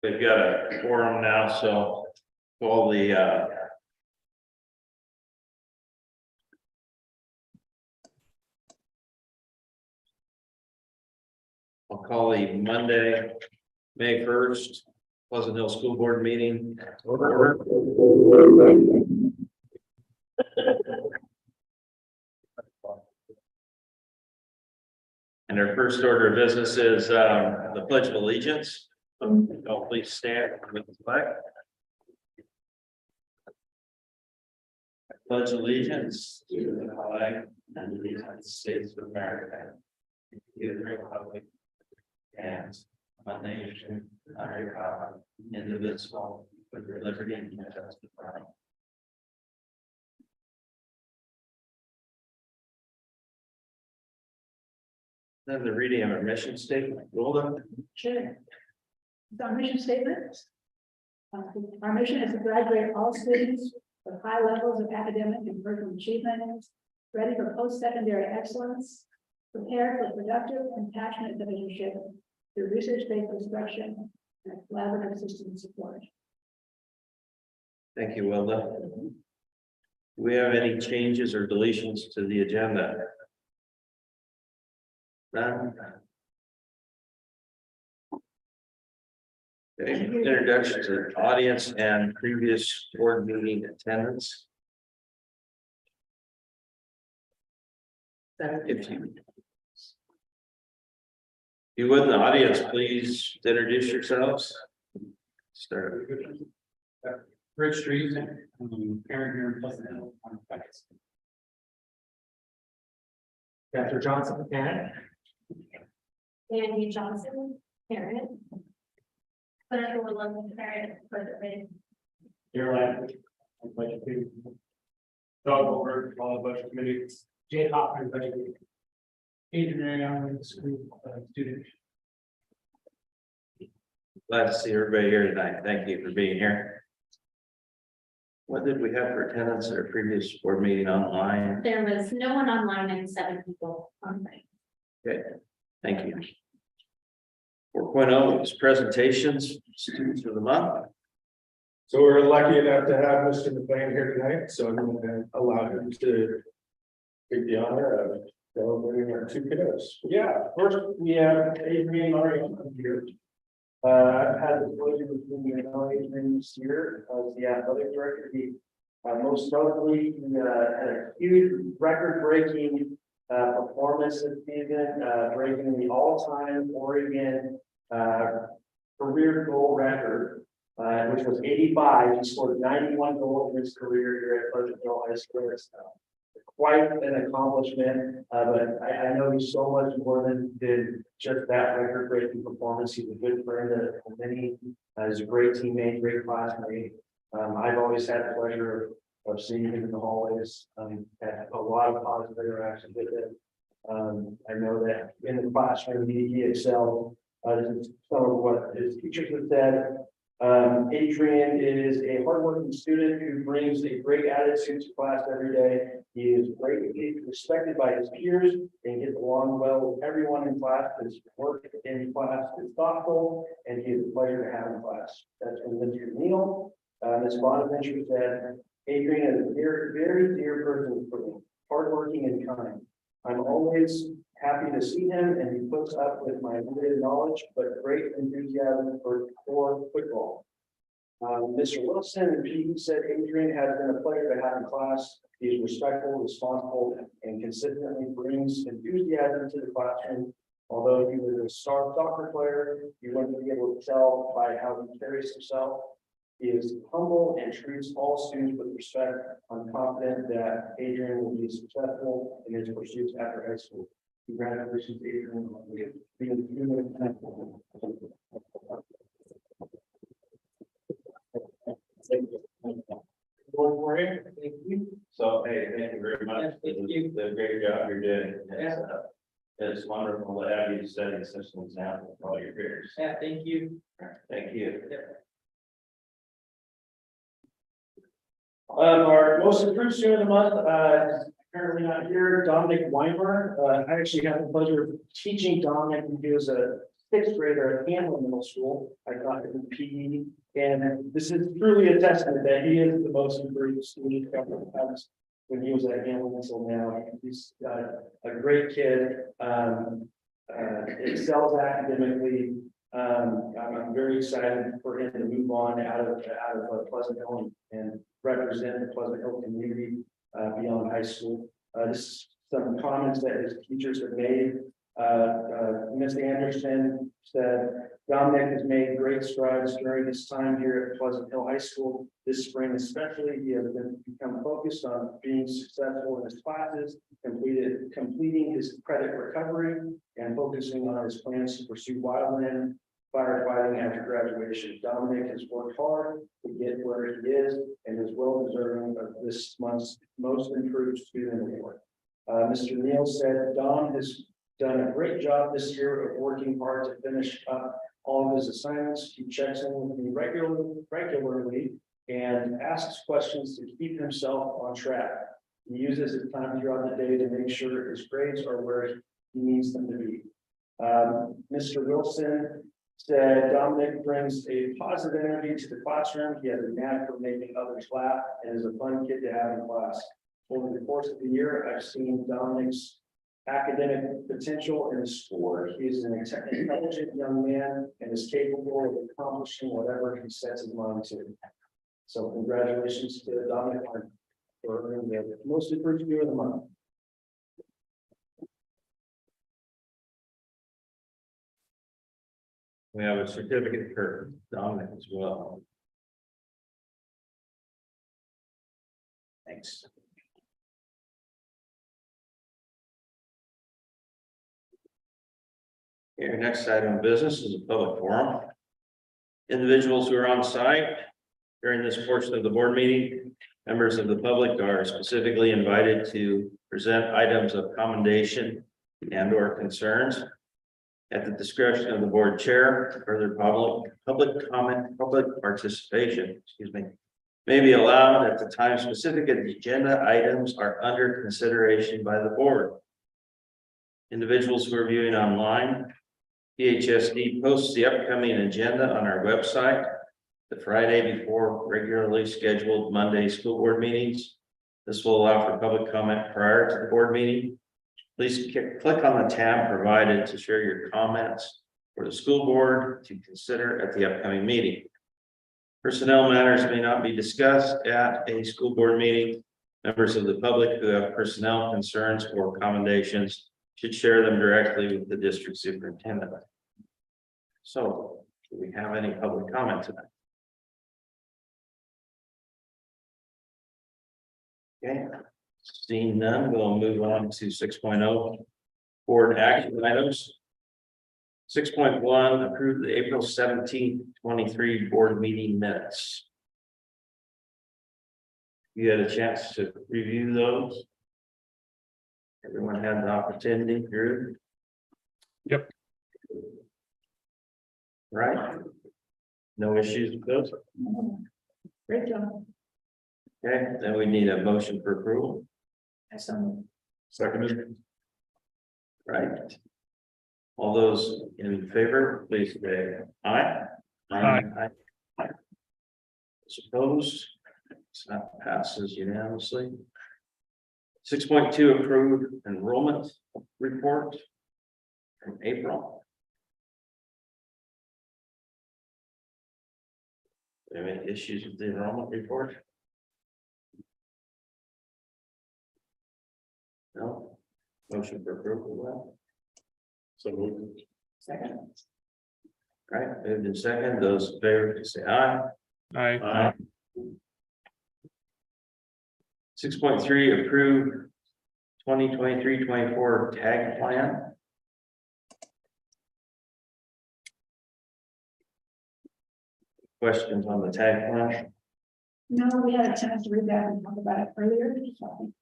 We've got a quorum now, so all the I'll call the Monday, May 1st, Pleasant Hill School Board meeting order. And our first order of business is the Pledge of Allegiance. So please stand with the flag. I pledge allegiance to the flag of the United States of America, and to the republic and one nation under God, indivisible, with liberty and justice for all. Then the reading of our mission statement. Golda. Sure. Our mission statement. Our mission is to graduate all students with high levels of academic and personal achievement, ready for post-secondary excellence, prepared for productive and passionate citizenship through research-based instruction and collaborative system support. Thank you, Wilda. Do we have any changes or deletions to the agenda? None. Okay, introduction to the audience and previous board meeting attendance. If you would, in the audience, please introduce yourselves. Start. Rich Trees, parent here in Pleasant Hill. Dr. Johnson, parent. Andy Johnson, parent. Clinical Woodland, parent, presently. Caroline. Budget committee. Doug Goldberg, all the budget committee. Jay Hoffman, budget committee. Adrian Young, school student. Glad to see everybody here tonight. Thank you for being here. What did we have for attendance at our previous board meeting online? There was no one online and 7 people online. Okay, thank you. 4.0 is presentations, students of the month. So we're lucky enough to have Mr. McLean here tonight, so I'm going to allow him to take the honor of celebrating our 2 kiddos. Yeah, first we have Adrian Ariana here. I've had the pleasure of being Adrian this year as the athletic director. He most notably he had a huge record-breaking performance this season, breaking the all-time Oregon career goal record, which was 85. He scored 91 goals in his career here at Pleasant Hill High School. It's quite an accomplishment, but I know he's so much more than just that record-breaking performance. He's a good friend of many. He's a great teammate, great classmate. I've always had the pleasure of seeing him in the hallways. Had a lot of positive interactions with him. I know that in the classroom he excelled. This is some of what his teachers have said. Adrian is a hardworking student who brings a great attitude to class every day. He is greatly respected by his peers and gets along well with everyone in class. His work in class is thoughtful and he is a pleasure to have in class. That's from Mr. Neal. Ms. Bonaventure said, Adrian is a very, very dear person for me, hardworking and kind. I'm always happy to see him and he puts up with my limited knowledge, but great enthusiasm for football. Mr. Wilson and PE said Adrian has been a pleasure to have in class. He's respectful, responsible, and consistently brings enthusiasm to the classroom. Although he was a star soccer player, you wouldn't be able to tell by how he carries himself. He is humble and treats all students with respect. I'm confident that Adrian will be successful in his pursuits after high school. Congratulations, Adrian. Thank you. So, hey, thank you very much. Thank you. The great job you're doing. It's wonderful to have you setting such an example for all your peers. Yeah, thank you. Thank you. Our most improved student of the month, is currently not here, Dominic Weimer. I actually had the pleasure of teaching Dominic when he was a sixth grader at Hamlin Middle School. I taught him PE, and this is truly a testament that he is the most improved student ever has when he was at Hamlin until now. He's a great kid, excels academically. I'm very excited for him to move on out of Pleasant Hill and represent the Pleasant Hill community beyond high school. This is some comments that his teachers have made. Ms. Anderson said, Dominic has made great strides during his time here at Pleasant Hill High School. This spring especially, he has become focused on being successful in his classes, completing his credit recovery, and focusing on his plans to pursue wildland firefighting after graduation. Dominic has worked hard to get where he is and is well deserving of this month's most improved student award. Mr. Neal said, Dom has done a great job this year of working hard to finish up all of his assignments. He checks in with me regularly and asks questions to keep himself on track. He uses his time throughout the day to make sure his grades are where he needs them to be. Mr. Wilson said Dominic brings a positive energy to the classroom. He has a knack for making others laugh and is a fun kid to have in class. Over the course of the year, I've seen Dominic's academic potential in his sport. He is an intelligent young man and is capable of accomplishing whatever he sets his mind to. So congratulations to Dominic for earning the most improved year of the month. We have a certificate for Dominic as well. Thanks. Your next item of business is a public forum. Individuals who are on site during this portion of the board meeting, members of the public are specifically invited to present items of commendation and or concerns. At the discretion of the board chair, further public comment, public participation, may be allowed at the time specific agenda items are under consideration by the board. Individuals who are viewing online, PHSD posts the upcoming agenda on our website the Friday before regularly scheduled Monday school board meetings. This will allow for public comment prior to the board meeting. Please click on the tab provided to share your comments for the school board to consider at the upcoming meeting. Personnel matters may not be discussed at a school board meeting. Members of the public who have personnel concerns or commendations should share them directly with the district superintendent. So, do we have any public comment tonight? Okay, seeing none, we'll move on to 6.0 board action items. 6.1, approve the April 17th, 23 board meeting minutes. You had a chance to review those. Everyone had the opportunity, Drew? Yep. Right? No issues with those? Great job. Okay, then we need a motion for approval, Excellent. Seconded. right? All those in favor, please say aye. Aye. Aye. Opposed? So that passes unanimously. 6.2, approved enrollment report from April. Do you have any issues with the enrollment report? No? Motion for approval, well, So moved. Second. right, moved in second, those in favor, please say aye. Aye. 6.3, approve 2023-24 tag plan. Questions on the tag plan? No, we had a chance to read that and talk about it earlier, so I think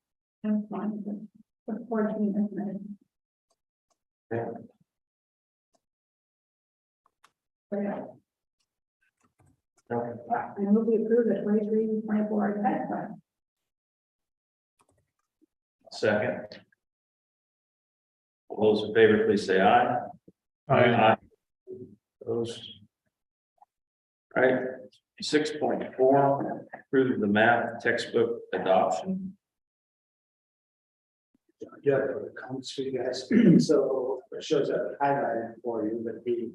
I'm fine with it. Look forward to being implemented. Okay. Okay. I move we approve the 23-24 tag plan. Second. All those in favor, please say aye. Aye. Opposed? All right, 6.4, approve the math textbook adoption. Yeah, comments for you guys. So it shows up highlighted for you, but the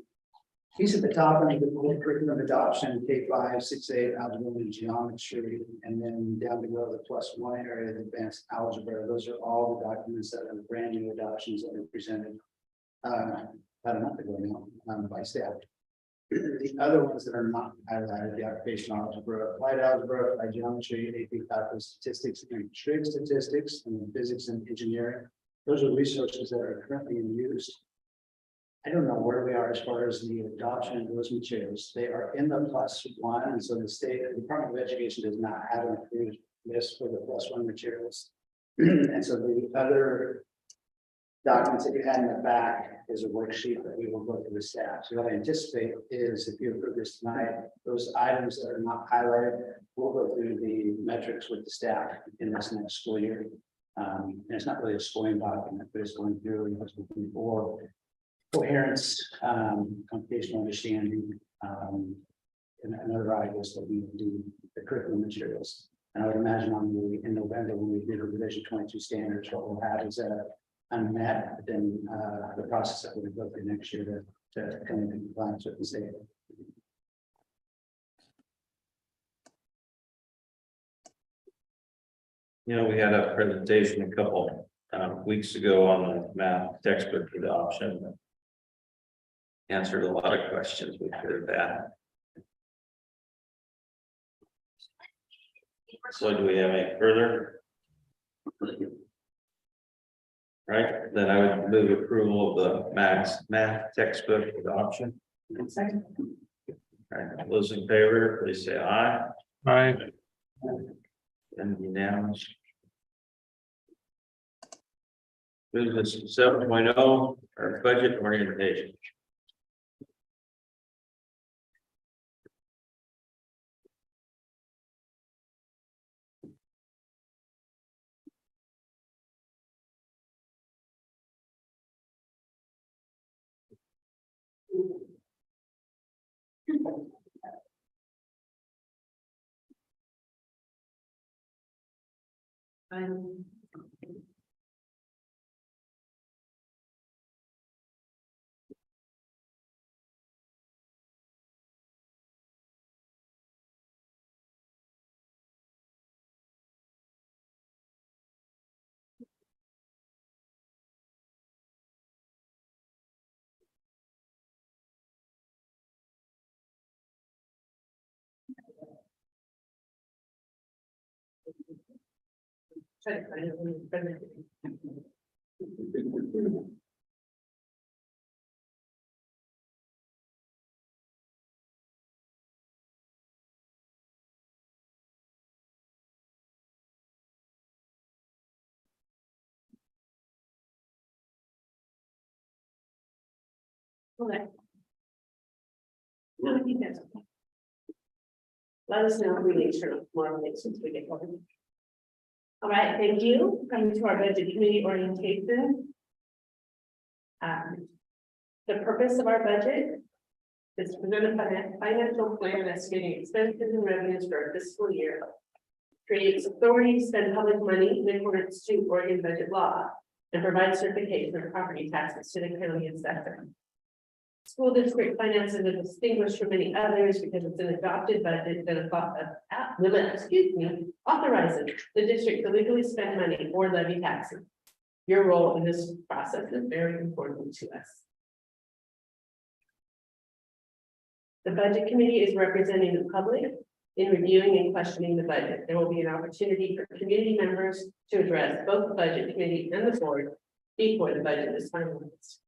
piece at the top under the curriculum adoption, K5, 6, 8, algebra and geometry, and then down below the +1 area, the advanced algebra. Those are all the documents that are brand new adoptions that were presented about a month ago now by staff. The other ones that are not highlighted, the occupational algebra, applied algebra, applied geometry, AP calculus, statistics, and trig statistics, and then physics and engineering. Those are resources that are currently in use. I don't know where we are as far as the adoption of those materials. They are in the +1, and so the state, the Department of Education does not have an approved list for the +1 materials. And so the other documents that you had in the back is a worksheet that we will go through the staff. So what I anticipate is if you approve this tonight, those items that are not highlighted, we'll go through the metrics with the staff in this next school year. And it's not really a scoring document, but it's going through and what's looking for coherence, computational understanding, and other items that we do the curriculum materials. And I would imagine in November, when we do the revision 22 standards, what we'll have is unmet, but then the process that we'll go through next year to come into compliance with the state. You know, we had a presentation a couple weeks ago on the math textbook adoption. Answered a lot of questions we could have had. So do we have any further? Right, then I would move approval of the math textbook adoption. Second. All right, those in favor, please say aye. Aye. And unanimous. Move this to 7.0, our budget orientation. Okay. No, I think that's okay. Let us know if we need to more things since we get going. All right, thank you. Coming to our budget committee orientation. The purpose of our budget is to present a financial plan estimating expenses and revenues for our fiscal year. Creates authority to spend public money in accordance to Oregon budget law and provide certification of property taxes to the county assessor. School district finances are distinguished from many others because it's an adopted budget that authorizes the district to legally spend money or levy taxes. Your role in this process is very important to us. The budget committee is representing the public in reviewing and questioning the budget. There will be an opportunity for community members to address both the budget committee and the board before the budget is finalized.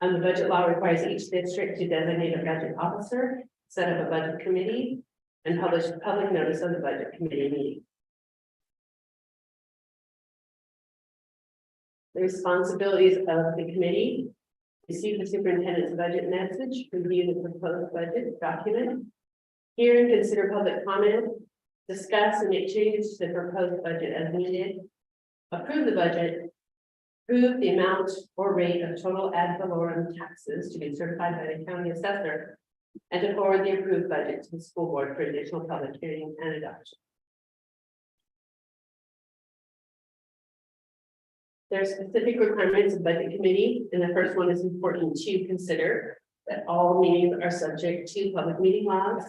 The budget law requires each district to designate a budget officer, set up a budget committee, and publish public notice of the budget committee meeting. The responsibilities of the committee: receive the superintendent's budget message, review the proposed budget document, hear and consider public comment, discuss and make changes to the proposed budget as needed, approve the budget, Approve the amount or rate of total ad valorem taxes to be certified by the county assessor. And to forward the approved budget to the school board for additional public hearing and adoption. There are specific requirements of budget committee, and the first one is important to consider that all meetings are subject to public meeting laws.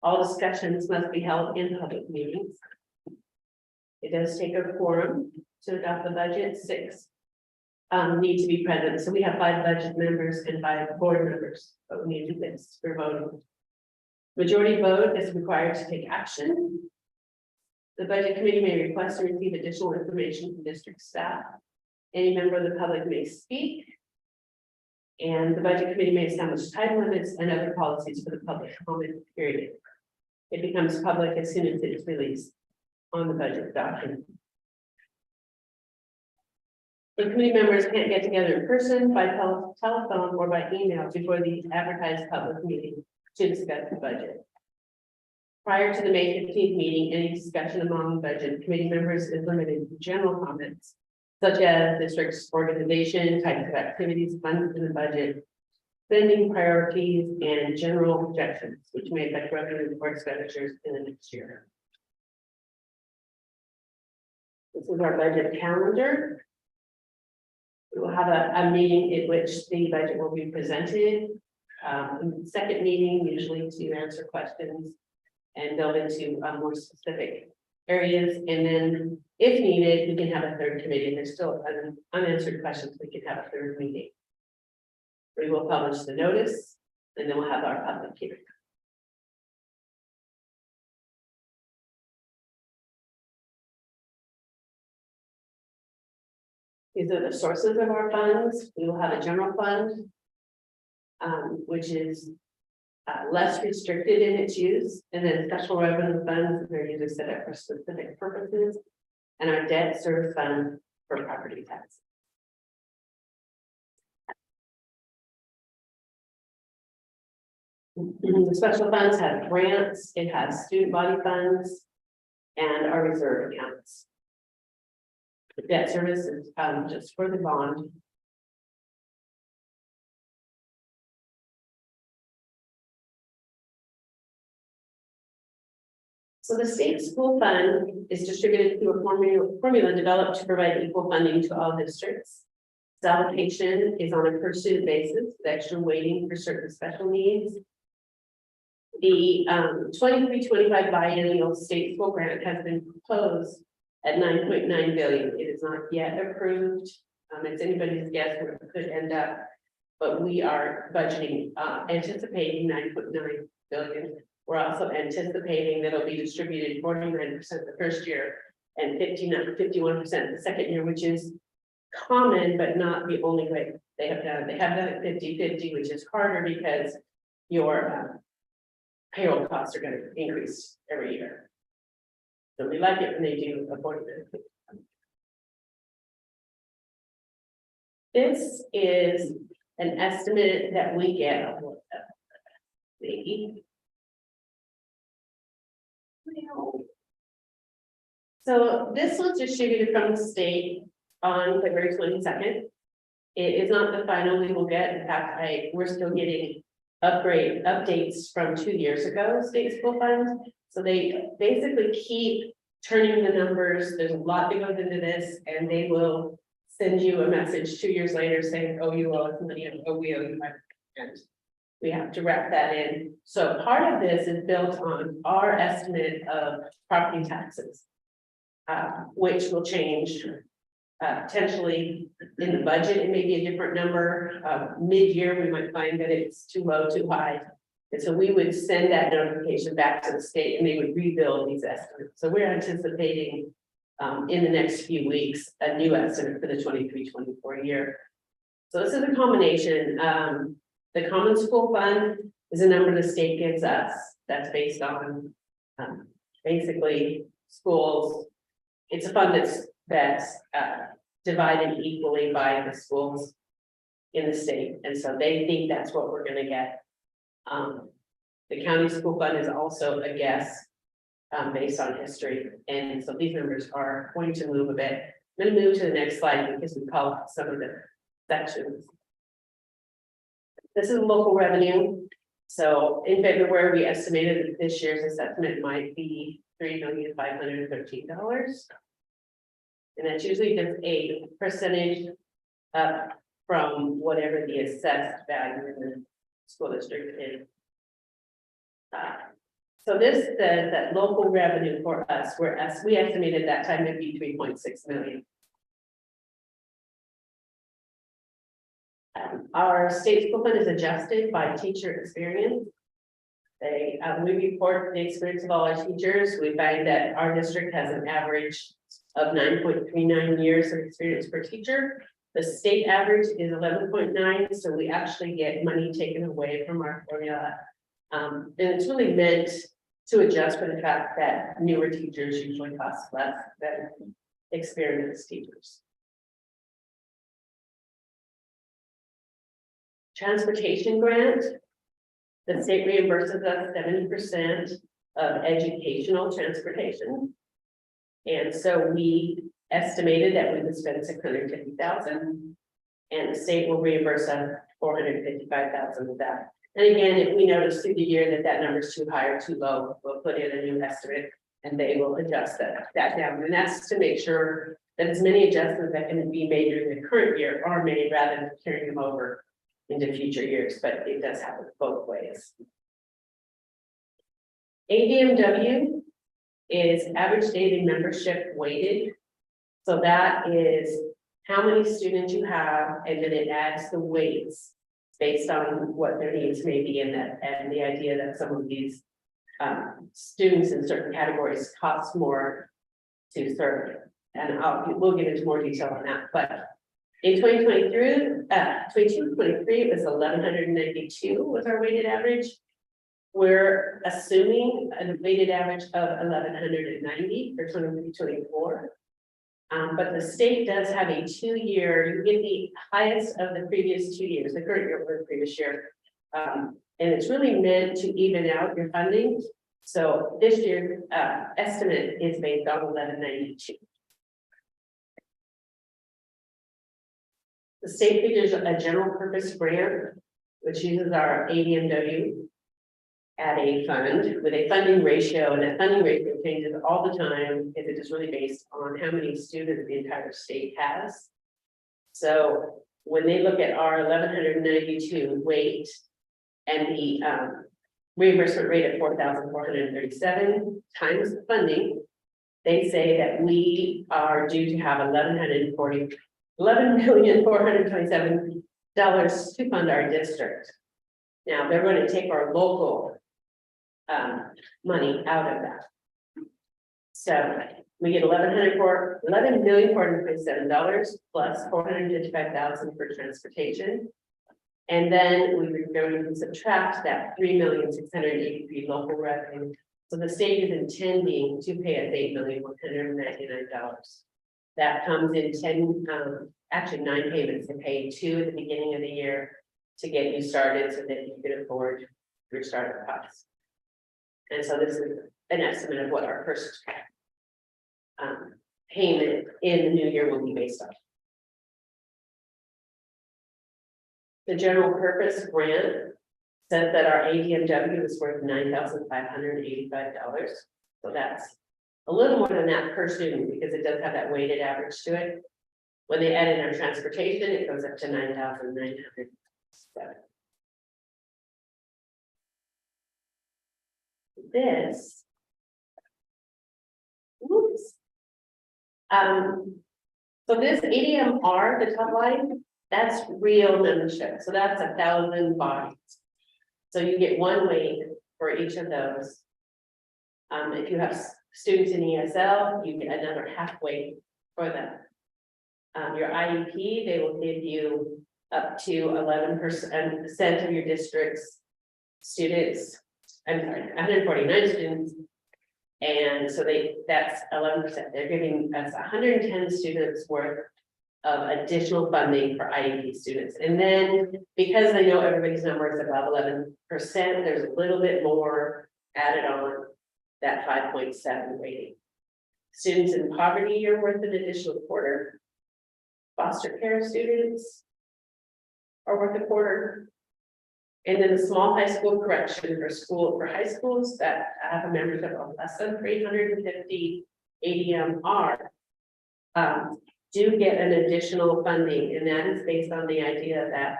All discussions must be held in public meetings. It does take a quorum to adopt the budget. 6 need to be present. So we have 5 budget members and 5 board members, but we need to do this for voting. Majority vote is required to take action. The budget committee may request to receive additional information from district staff. Any member of the public may speak. And the budget committee may establish time limits and other policies for the public comment period. It becomes public as soon as it is released on the budget document. The committee members can't get together in person, by telephone, or by email before the advertised public meeting to discuss the budget. Prior to the May 15th meeting, any discussion among budget committee members is limited to general comments, such as district's organization, types of activities funded in the budget, spending priorities, and general projections, which may affect revenue or expenditures in the next year. This is our budget calendar. We will have a meeting in which the budget will be presented. Second meeting, usually to answer questions and delve into more specific areas. And then if needed, we can have a third committee. And there's still unanswered questions. We can have a third meeting. We will publish the notice and then we'll have our public hearing. These are the sources of our funds. We will have a general fund, which is less restricted in its use, and then special revenue funds that are usually set up for specific purposes, and our debt service fund for property tax. The special funds have grants, it has student body funds, and our reserve accounts. The debt service is just for the bond. So the state school fund is distributed through a formula developed to provide equal funding to all districts. The allocation is on a per student basis, with extra weighting for certain special needs. The 23-25 biennial state school grant has been proposed at $9.9 billion. It is not yet approved. It's anybody's guess where it could end up, but we are budgeting, anticipating $9.9 billion. We're also anticipating that it'll be distributed 49% the first year and 51% the second year, which is common, but not the only way they have done it. They have done it 50-50, which is harder because your payroll costs are going to increase every year. So we like it when they do a 40%. This is an estimate that we get of what the So this was distributed from the state on February 22nd. It is not the final we will get. In fact, we're still getting updates from 2 years ago, state school funds. So they basically keep turning the numbers. There's a lot that goes into this, and they will send you a message 2 years later saying, oh, you owe us money, and oh, we owe you money. And we have to wrap that in. So part of this is built on our estimate of property taxes, which will change potentially in the budget. It may be a different number. Mid-year, we might find that it's too low, too high. And so we would send that notification back to the state and they would rebuild these estimates. So we're anticipating in the next few weeks, a new estimate for the 23-24 year. So this is a combination. The Common School Fund is a number the state gives us that's based on basically schools. It's a fund that's divided equally by the schools in the state. And so they think that's what we're going to get. The county school fund is also a guess based on history. And so these numbers are going to move a bit. I'm gonna move to the next slide because we call out some of the sections. This is local revenue. So in February, we estimated that this year's assessment might be $3,513. And that's usually just a percentage up from whatever the assessed value in the school district is. So this says that local revenue for us, we estimated that time to be 3.6 million. Our state school fund is adjusted by teacher experience. We report the experience of all our teachers. We find that our district has an average of 9.39 years of experience per teacher. The state average is 11.9, so we actually get money taken away from our formula. And it's really meant to adjust for the fact that newer teachers usually cost less than experienced teachers. Transportation grant. The state reimburses us 70% of educational transportation. And so we estimated that we would spend $650,000. And the state will reimburse us $455,000 of that. And again, if we notice through the year that that number is too high or too low, we'll put in a new estimate and they will adjust that down. And that's to make sure that as many adjustments that can be made during the current year are made rather than carrying them over into future years, but it does happen both ways. ADMW is average daily membership weighted. So that is how many students you have, and then it adds the weights based on what their needs may be in that, and the idea that some of these students in certain categories cost more to serve. And we'll get into more detail on that, but in 2023, 22-23, it was 1,192 was our weighted average. We're assuming a weighted average of 1,190 for 23-24. But the state does have a 2-year, you get the highest of the previous 2 years, the current year or the previous year. And it's really meant to even out your funding. So this year's estimate is based on 1,192. The state figures a general purpose grant, which uses our ADMW at a fund with a funding ratio, and that funding ratio changes all the time if it is really based on how many students the entire state has. So when they look at our 1,192 weight and the reimbursement rate at 4,437 times the funding, they say that we are due to have $11,427 to fund our district. Now they're going to take our local money out of that. So we get $11,427 plus $455,000 for transportation. And then we're going to subtract that $3,683,000 local revenue. So the state is intending to pay us $8,199. That comes in 9 payments to pay 2 at the beginning of the year to get you started so that you can afford your startup costs. And so this is an estimate of what our first payment in the new year will be based on. The general purpose grant says that our ADMW is worth $9,585. So that's a little more than that per student because it does have that weighted average to it. When they add in our transportation, it goes up to $9,907. This. Oops. So this ADMR, the top line, that's real membership. So that's 1,000 bodies. So you get one weight for each of those. If you have students in ESL, you get another half weight for them. Your IEP, they will give you up to 11% of your district's students. I'm sorry, 149 students. And so that's 11%. They're giving us 110 students worth of additional funding for IEP students. And then because they know everybody's number is above 11%, there's a little bit more added on that 5.7 rating. Students in poverty are worth an additional quarter. Foster care students are worth a quarter. And then the small high school correction for high schools that have a membership of less than 350 ADMR. Do get an additional funding, and that is based on the idea that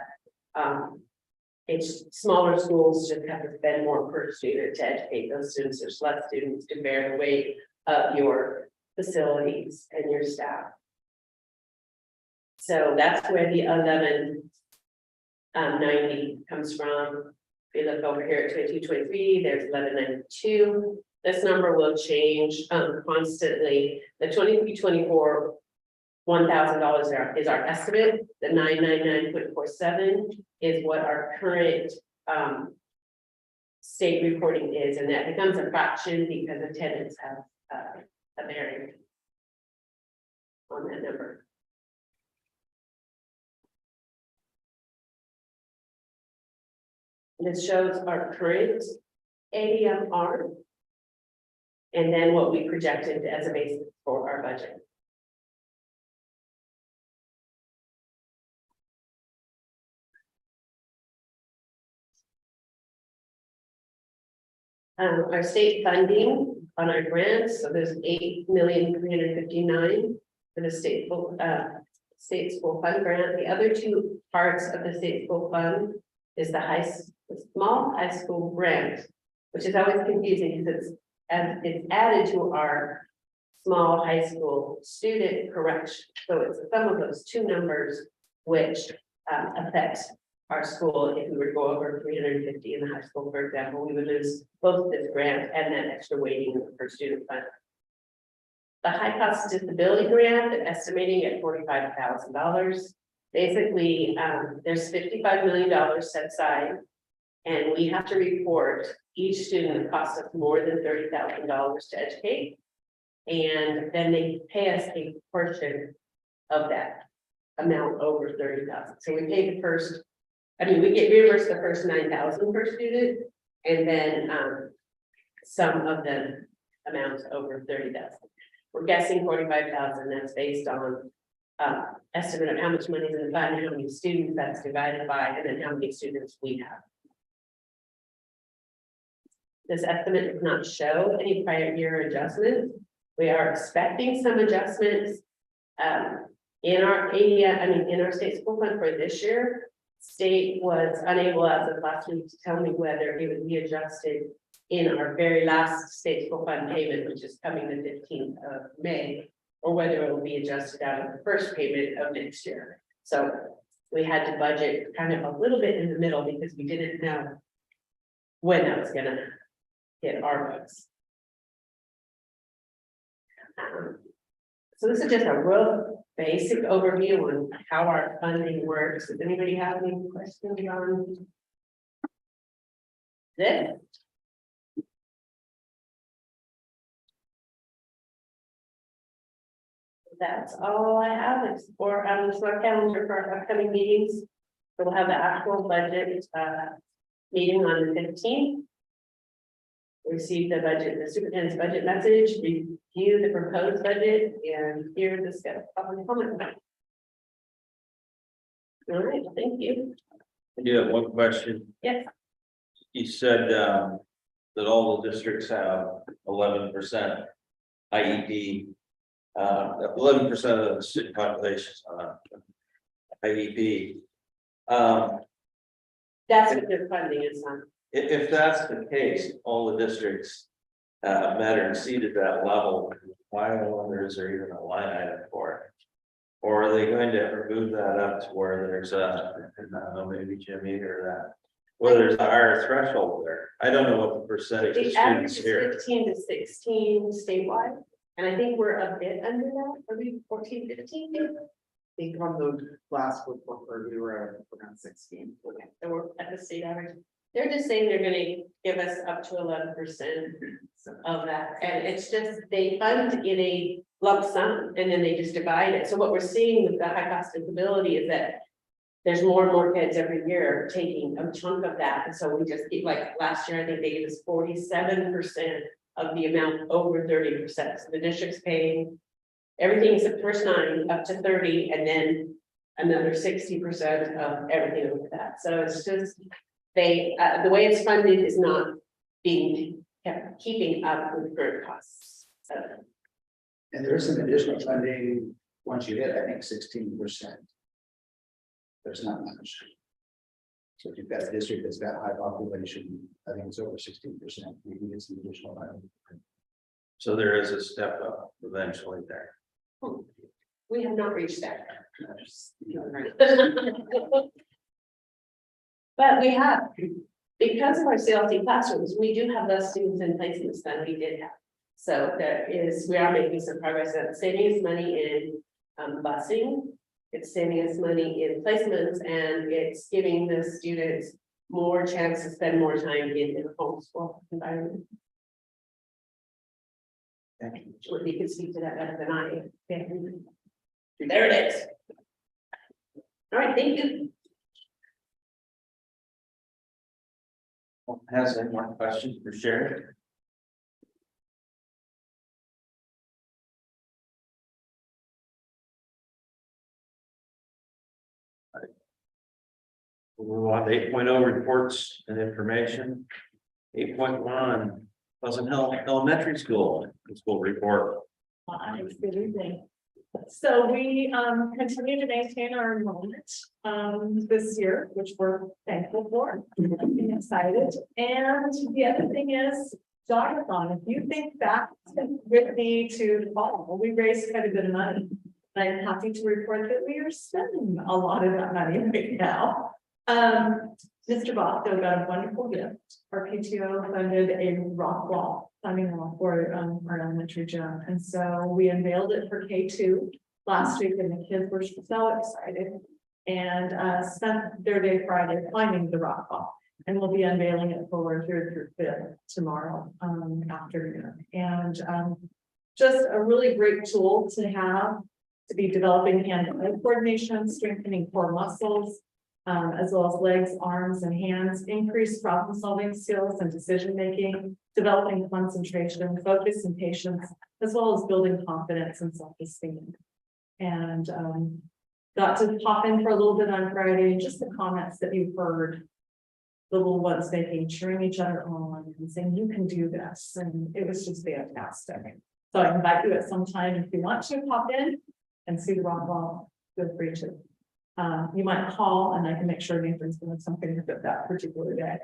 it's smaller schools just have to spend more per student to educate those students. There's less students to bear the weight of your facilities and your staff. So that's where the 1190 comes from. If you look over here at 2223, there's 1192. This number will change constantly. The 2324 $1,000 is our estimate. The 999.47 is what our current state reporting is, and that becomes a fraction because attendance have a bearing on that number. This shows our current ADMR and then what we projected as a basis for our budget. Our state funding on our grants, so there's 8,359,000 for the state school fund grant. The other two parts of the state school fund is the small high school grant, which is always confusing because it's added to our small high school student correction. So it's some of those two numbers which affect our school. If we were to go over 350 in the high school, for example, we would lose both this grant and that extra weighting for student fund. The high cost disability grant, estimating at $45,000. Basically, there's $55 million set aside, and we have to report each student that costs us more than $30,000 to educate, and then they pay us a portion of that amount over $30,000. So we pay the first. We get reimbursed the first $9,000 per student, and then some of the amounts over $30,000. We're guessing $45,000. That's based on estimate of how much money is in the fund, how many students that's divided by, and then how many students we have. This estimate does not show any prior year adjustments. We are expecting some adjustments in our in our state school fund for this year. State was unable as of last week to tell me whether it would be adjusted in our very last state school fund payment, which is coming the 15th of May, or whether it will be adjusted out of the first payment of next year. So we had to budget kind of a little bit in the middle because we didn't know when that was gonna hit our books. So this is just a real basic overview on how our funding works. Does anybody have any questions on this? That's all I have. It's for this is our calendar for our upcoming meetings. We'll have the actual budget meeting on the 15th. Receive the superintendent's budget message, review the proposed budget, and hear discuss public comment. All right, thank you. Yeah, one question. Yes. You said that all the districts have 11% IEP. 11% of the student population on IEP. That's what their funding is on. If that's the case, all the districts met or exceeded that level, why is there even a line item for it? Or are they going to remove that up to where there's a, I don't know, maybe Jimmy or that, whether there's a higher threshold there? I don't know what the percentage of The average students is here. 15 to 16 statewide, and I think we're a bit under that, maybe 14, 15. I think on the last report, we were around 16. Okay, so we're at the state average. They're just saying they're gonna give us up to 11% of that, and it's just, they fund in a lump sum, and then they just divide it. So what we're seeing with the high cost disability is that there's more and more kids every year taking a chunk of that, and so we just keep, like last year, I think they gave us 47% of the amount over 30%. So the district's paying everything except first 9 up to 30, and then another 60% of everything over that. So it's just, they, the way it's funded is not being kept, keeping up with current costs. So And there is some additional funding, once you hit, I think, 16%. There's not much. So if you've got a district that's got high population, I think it's over 16%, you can get some additional money. So there is a step up eventually there. we have not reached that. But we have, because of our CLT classrooms, we do have less students in placements than we did have. So we are making some progress at saving us money in busing. It's saving us money in placements, and it's giving the students more chance to spend more time in their homeschool environment. You can speak to that better than I. There it is. All right, thank you. Has any more questions for Sherry? We'll move on to 8.0 reports and information. 8.1 Pleasant Hill Elementary School report. Hi, good evening. So we continue to maintain our enrollment this year, which we're thankful for and excited. And the other thing is, Jogathon, if you think back with me to the fall, we raised quite a bit of money. I'm happy to report that we are spending a lot of that money right now. Mr. Bosco got a wonderful gift. Our PTO funded a rock wall climbing wall for our elementary gym. And so we unveiled it for K2 last week, and the kids were so excited and spent their day Friday climbing the rock wall. And we'll be unveiling it for 3rd through 5th tomorrow afternoon. And just a really great tool to have to be developing hand-eye coordination, strengthening core muscles, as well as legs, arms, and hands, increased problem-solving skills and decision-making, developing concentration, focus, and patience, as well as building confidence and self-esteem. And got to pop in for a little bit on Friday, and just the comments that you've heard, the little ones making, cheering each other on and saying, you can do this. And it was just fantastic. So I invite you at some time, if you want to pop in and see the rock wall, feel free to. You might call and I can make sure Nathan's doing something with that particular day.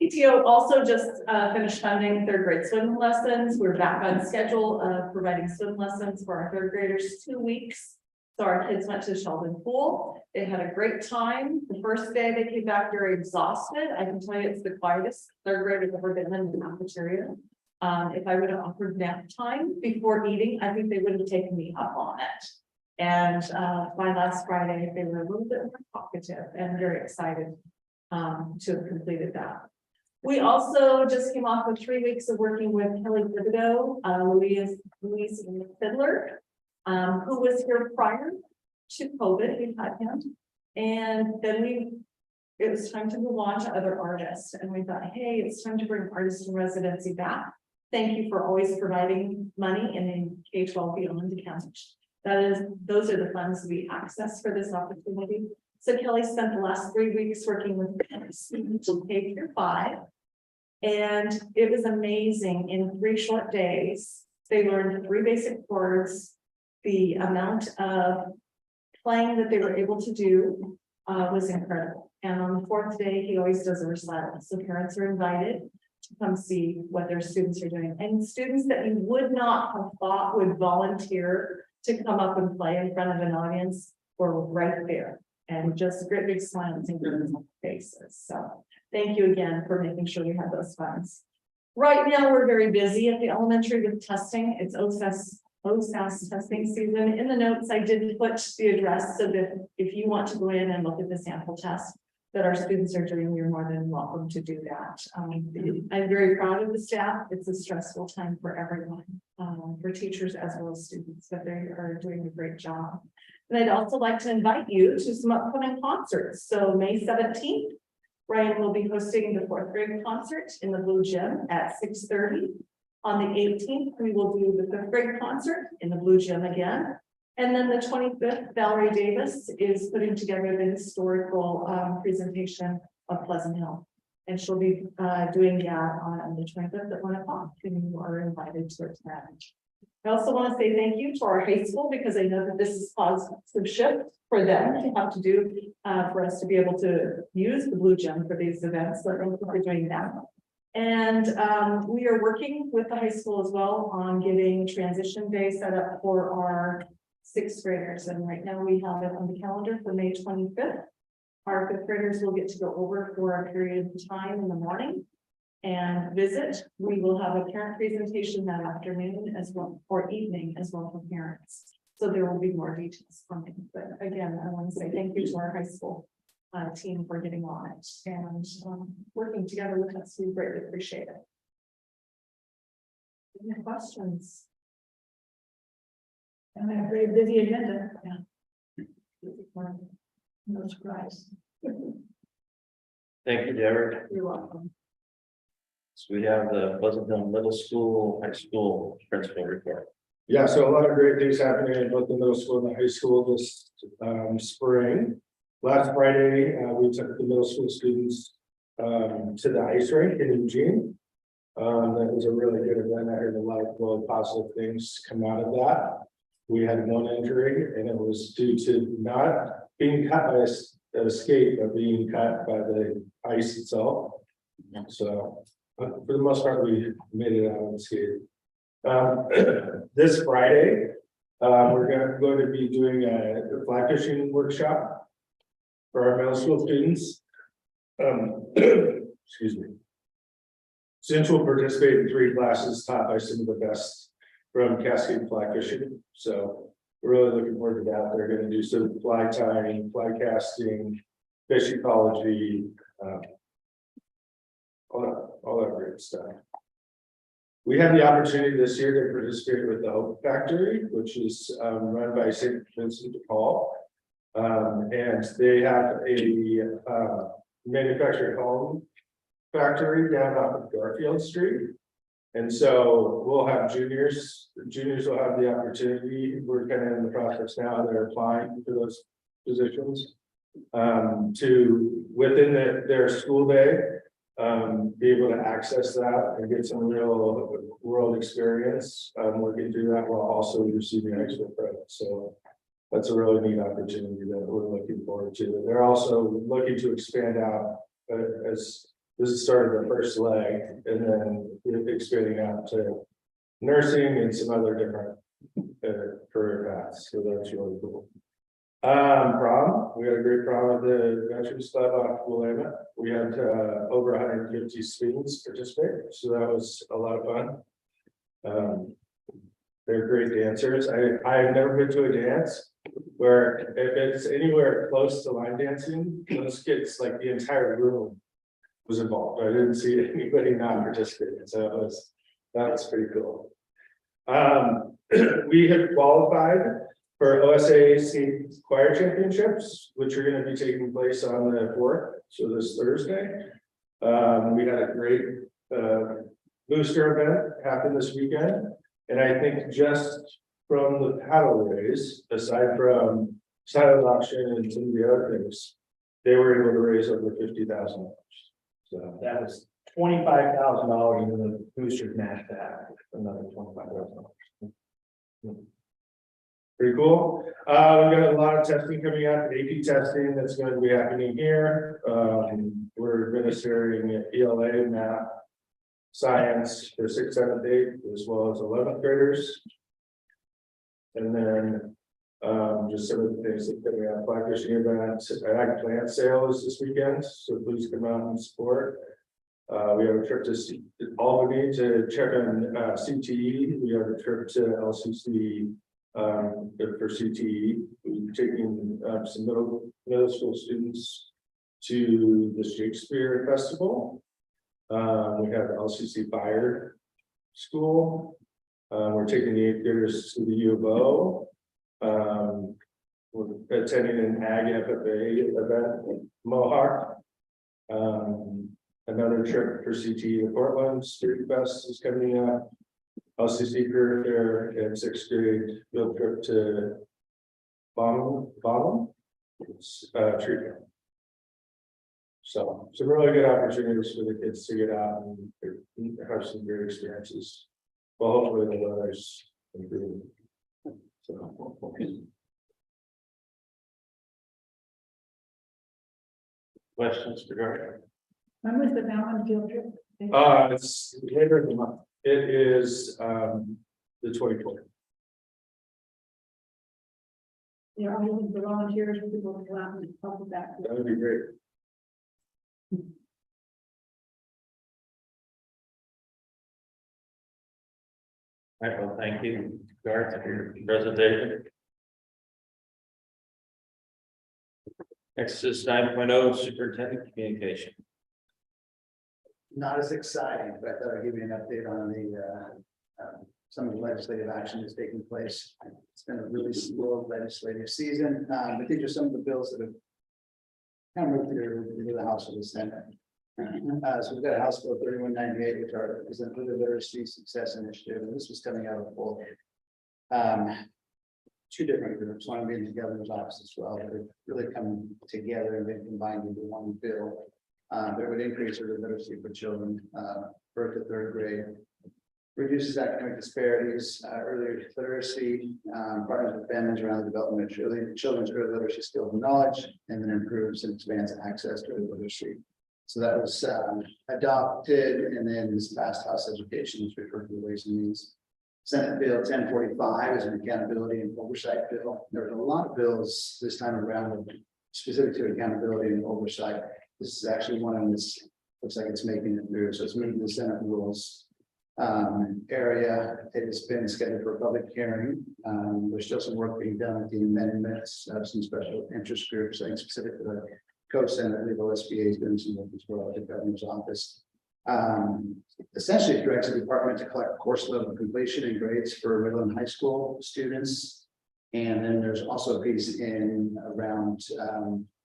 PTO also just finished funding 3rd grade swim lessons. We're back on schedule of providing swim lessons for our 3rd graders 2 weeks. So our kids went to Sheldon Pool. They had a great time. The first day they came back very exhausted. I can tell you it's the quietest 3rd graders ever been in the cafeteria. If I would have offered nap time before eating, I think they would have taken me up on it. And by last Friday, they were a little bit more talkative and very excited to have completed that. We also just came off of 3 weeks of working with Kelly Thibodeau, Louise Fiddler, who was here prior to COVID. We had him. And then it was time to move on to other artists. And we thought, hey, it's time to bring artists in residency back. Thank you for always providing money in the K-12 beyond account. Those are the funds we access for this opportunity. So Kelly spent the last 3 weeks working with students in K-5. And it was amazing. In 3 short days, they learned 3 basic chords. The amount of playing that they were able to do was incredible. And on the 4th day, he always does a recital. So parents are invited to come see what their students are doing. And students that you would not have thought would volunteer to come up and play in front of an audience were right there. And just great big smiles and grins on their faces. So thank you again for making sure we have those funds. Right now, we're very busy at the elementary with testing. It's OSAS testing season. In the notes, I did put the address so that if you want to go in and look at the sample test that our students are doing, you're more than welcome to do that. I'm very proud of the staff. It's a stressful time for everyone, for teachers as well as students, but they are doing a great job. And I'd also like to invite you to some upcoming concerts. So May 17th, Ryan will be hosting the fourth grade concert in the Blue Gym at 6:30. On the 18th, we will do the fifth grade concert in the Blue Gym again. And then the 25th, Valerie Davis is putting together the historical presentation of Pleasant Hill. And she'll be doing that on the 25th at 1 o'clock, and you are invited to attend. I also want to say thank you to our high school, because I know that this has caused some shift for them to have to do, for us to be able to use the Blue Gym for these events. So thank you for doing that. And we are working with the high school as well on getting transition day set up for our sixth graders. And right now we have it on the calendar for May 25th. Our fifth graders will get to go over for a period of time in the morning and visit. We will have a parent presentation that afternoon as well, or evening as well for parents. So there will be more details coming. But again, I want to say thank you to our high school team for getting on it and working together with us. We greatly appreciate it. Any questions? And we have a very busy agenda. Yeah. No surprise. Thank you, Deborah. You're welcome. So we have the Pleasant Hill Middle School, High School Principal report. Yeah, so a lot of great things happening in both the middle school and the high school this spring. Last Friday, we took the middle school students to the ice rink in Eugene. That was a really good event. I heard a lot of really positive things come out of that. We had one injury, and it was due to not being cut by a skate, but being cut by the ice itself. So for the most part, we made it out unscathed. This Friday, we're going to be doing a fly fishing workshop for our middle school students. Excuse me. Students will participate in 3 classes taught by some of the best from Cascade Fly Fishing. So we're really looking forward to that. They're going to do some fly tying, fly casting, fish ecology, all that great stuff. We had the opportunity this year to participate with the Hope Factory, which is run by St. Vincent de Paul. And they have a manufactured home factory down off of Garfield Street. And so we'll have juniors will have the opportunity. We're kind of in the process now. They're applying for those positions to within their school day, be able to access that and get some real world experience working through that while also receiving extra credit. So that's a really neat opportunity that we're looking forward to. They're also looking to expand out as this is sort of the first leg, and then expanding out to nursing and some other different career paths. So that's really cool. Prom, we had a great prom at the Veterans Club off Willamette. We had over 150 students participate, so that was a lot of fun. They're great dancers. I have never been to a dance where if it's anywhere close to line dancing, those kids, like the entire room was involved. I didn't see anybody not participating, so that was pretty cool. We have qualified for OSA choir championships, which are going to be taking place on the 4th, so this Thursday. We had a great booster event happen this weekend, and I think just from the paddle race, aside from silent auction and some of the other things, they were able to raise over $50,000. So That was $25,000 in the booster match that, another $25,000. pretty cool. We've got a lot of testing coming up, AP testing that's going to be happening here. We're administering ELA, math, science for 6th, 7th, 8th, as well as 11th graders. And then just some of the things that we have, fly fishing events, ag plant sales this weekend, so please come out and support. We have a trip to Albany to check on CTE. We have a trip to LCC for CTE. We're taking some middle school students to the Shakespeare Festival. We have LCC Fire School. We're taking the 8th graders to the U of O. We're attending an Ag FFA event in Mohawk. Another trip for CTE to Portland, Street Fest is coming up. LCC career in 6th grade field trip to bottom, treatment. So some really good opportunities for the kids to get out and have some great experiences. Well, hopefully the weather's improving. So. Questions for Gary? When was the Ballon field trip? It's later in the month. It is the 24th. There are all the volunteers, people to go out and help with that. That would be great. All right, well, thank you, Garth, for your presentation. Next is 9.0 superintendent communication. Not as exciting, but I thought I'd give you an update on some of the legislative action that's taking place. It's been a really slow legislative season, but these are some of the bills that have kind of moved through the House or the Senate. So we've got House Bill 3198, which is the Literacy Success Initiative, and this was coming out of both two different groups, one being the governor's office as well, that have really come together and been combined into one bill. That would increase early literacy for children, birth to 3rd grade, reduces academic disparities, early literacy, partners with families around the development of children's early literacy skills and knowledge, and then improves and expands access to early literacy. So that was adopted, and then this past House Education is referred to the Ways and Means. Senate Bill 1045 is an accountability and oversight bill. There were a lot of bills this time around specific to accountability and oversight. This is actually one of this, looks like it's making it through, so it's moving the Senate rules area. It has been scheduled for a public hearing. There's still some work being done with the amendments of some special interest groups, saying specific to the co-Senate legal SBA is doing some work as well at the governor's office. Essentially, it directs the department to collect course level completion and grades for middle and high school students. And then there's also a piece in around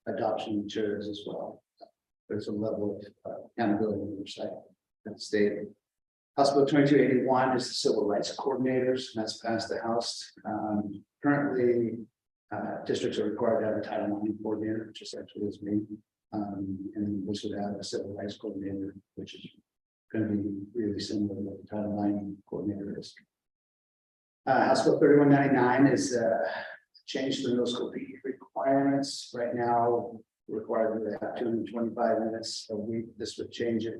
adoption materials as well. There's a level of accountability and oversight at the state. House Bill 2281 is the civil rights coordinators, and that's passed the House. Currently, districts are required to have a Title IX coordinator, which essentially is me. And this would have a civil rights coordinator, which is going to be really similar to what the Title IX coordinator is. House Bill 3199 is change to the middle school PE requirements. Right now, required to have 225 minutes a week. This would change it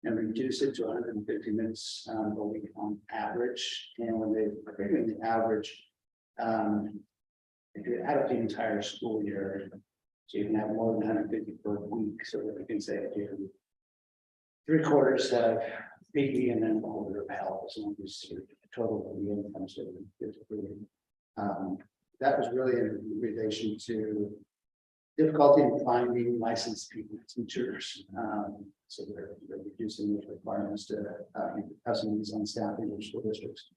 and reduce it to 150 minutes a week on average. And when they are figuring the average, if you add up the entire school year, so you can have more than 150 per week. So that we can say if you 3/4 have PE and then a quarter of health, as long as your total of the income statement is approved. That was really in relation to difficulty in finding licensed PE teachers. So they're reducing the requirements to have some of these on staff in their school districts.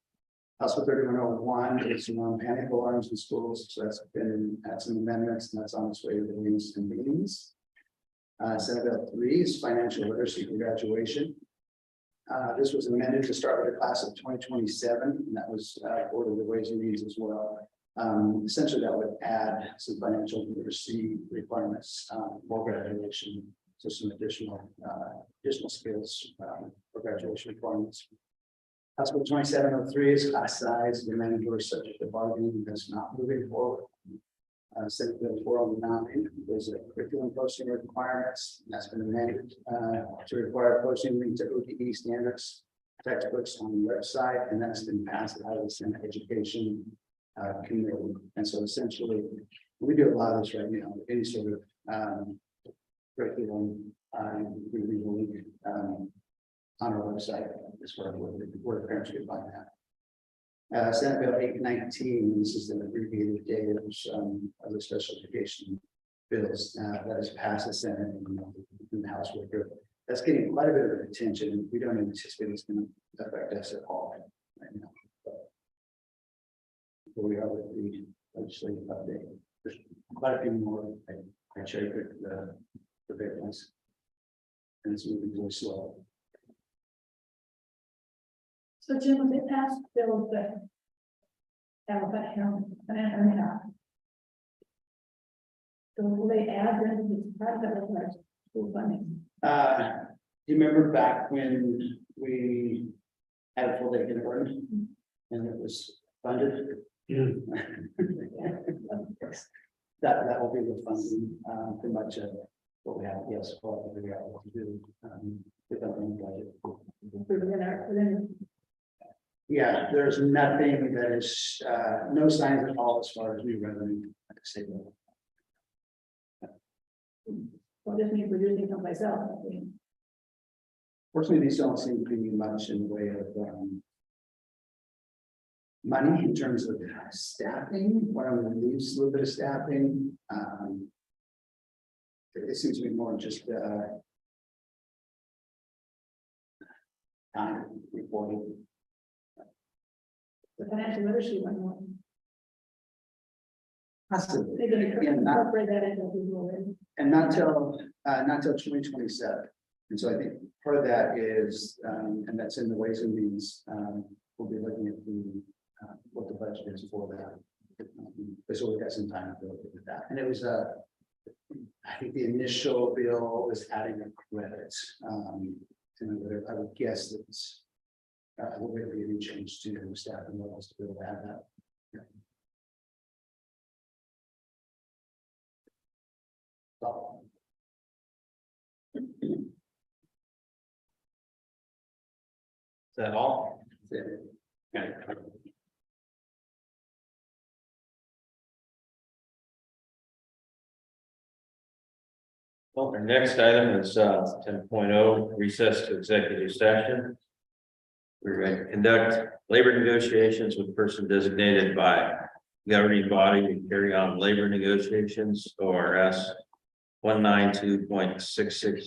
House Bill 3101 is panic alarms in schools. So that's been had some amendments, and that's on its way to the Ways and Means. Senate Bill 3 is financial literacy for graduation. This was amended to start with a class of 2027, and that was for the Ways and Means as well. Essentially, that would add some financial literacy requirements for graduation, so some additional skills for graduation requirements. House Bill 2703 is class size, the mandatory subject of bargaining, that's not moving forward. Senate Bill 409 is a curriculum posting requirements, and that's been amended to require posting linked to ODE standards, textbooks on the website, and that's been passed out of the Senate Education Committee. And so essentially, we do a lot of this right now, any sort of curriculum, we will link on our website as far as where parents can find that. Senate Bill 819, this is an abbreviated day of the special education bills that has passed the Senate and the House worker. That's getting quite a bit of attention, and we don't anticipate it's going to affect us at all right now. But here we are with the legislative update. There's quite a few more. I cherry picked the big ones. and it's moving really slow. So Jim, they passed bills that. That will affect him, and so will they add them to the private or school funding? Do you remember back when we had a full day kindergarten? And it was funded? That will be the funding, pretty much what we have, yes, what we are able to do, with our own budget. Within Yeah, there's nothing that is, no signs at all as far as new revenue, like I say. well, just me producing them myself, I mean. Fortunately, these don't seem to be much in the way of, money in terms of staffing, when I'm gonna lose a little bit of staffing, it seems to be more just, time reporting. The financial literacy one, Possibly. they're gonna Yeah, not- incorporate that into the rule. And not till 2027. And so I think part of that is, and that's in the Ways and Means, we'll be looking at what the budget is for that. So we've got some time to go with that. And it was, I think the initial bill was adding a credit. And I would guess that it's, will be any change to staff and levels to be able to have that. So, Is that all? yeah. Well, our next item is 10.0 recess to executive session. We're going to conduct labor negotiations with person designated by governing body to carry on labor negotiations, ORS 192.660